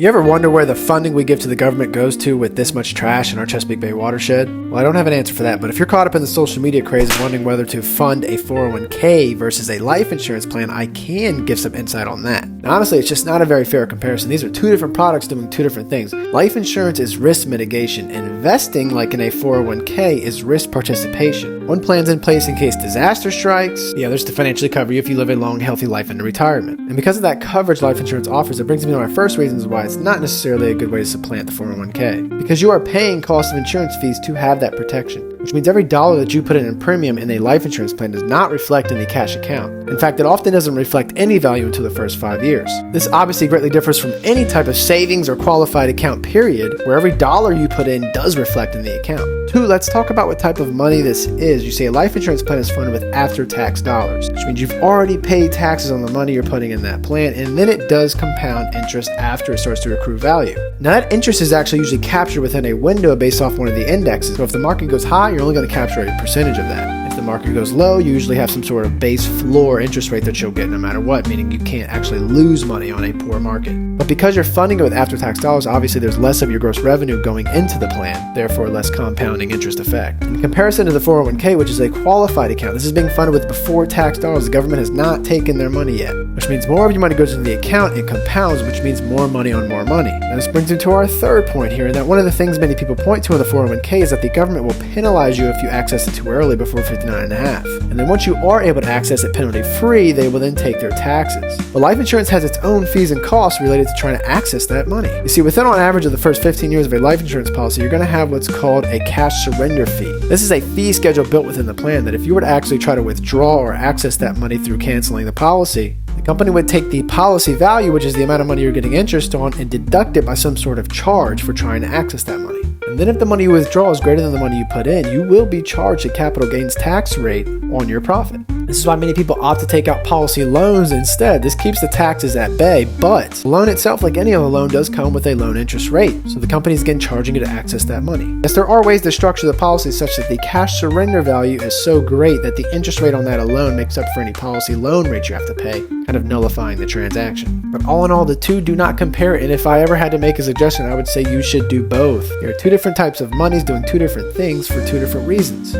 You ever wonder where the funding we give to the government goes to with this much trash in our Chesapeake Bay watershed? Well, I don't have an answer for that, but if you're caught up in the social media craze and wondering whether to fund a 401k versus a life insurance plan, I can give some insight on that. Now, honestly, it's just not a very fair comparison. These are two different products doing two different things. Life insurance is risk mitigation, and investing, like in a 401k, is risk participation. One plan's in place in case disaster strikes, the other's to financially cover you if you live a long, healthy life into retirement. And because of that coverage life insurance offers, it brings me to my first reasons why it's not necessarily a good way to supplant the 401k. Because you are paying cost of insurance fees to have that protection, which means every dollar that you put in premium in a life insurance plan does not reflect in the cash account. In fact, it often doesn't reflect any value until the first 5 years. This obviously greatly differs from any type of savings or qualified account period, where every dollar you put in does reflect in the account. 2, let's talk about what type of money this is. You say a life insurance plan is funded with after-tax dollars, which means you've already paid taxes on the money you're putting in that plan, and then it does compound interest after it starts to accrue value. Now, that interest is actually usually captured within a window based off one of the indexes. So if the market goes high, you're only going to capture a percentage of that. If the market goes low, you usually have some sort of base floor interest rate that you'll get no matter what, meaning you can't actually lose money on a poor market. But because you're funding it with after-tax dollars, obviously there's less of your gross revenue going into the plan, therefore less compounding interest effect. In comparison to the 401k, which is a qualified account, this is being funded with before-tax dollars. The government has not taken their money yet, which means more of your money goes into the account and compounds, which means more money on more money. Now, this brings me to our third point here, and that one of the things many people point to in the 401k is that the government will penalize you if you access it too early before 59.5. And then once you are able to access it penalty-free, they will then take their taxes. But life insurance has its own fees and costs related to trying to access that money. You see, within on average of the first 15 years of a life insurance policy, you're going to have what's called a cash surrender fee. This is a fee schedule built within the plan that if you were to actually try to withdraw or access that money through canceling the policy, the company would take the policy value, which is the amount of money you're getting interest on, and deduct it by some sort of charge for trying to access that money. And then if the money you withdraw is greater than the money you put in, you will be charged a capital gains tax rate on your profit. This is why many people opt to take out policy loans instead. This keeps the taxes at bay, but the loan itself, like any other loan, does come with a loan interest rate. So the company's again charging you to access that money. Yes, there are ways to structure the policy such that the cash surrender value is so great that the interest rate on that alone makes up for any policy loan rate you have to pay, kind of nullifying the transaction. But all in all, the two do not compare, and if I ever had to make a suggestion, I would say you should do both. There are two different types of monies doing two different things for two different reasons.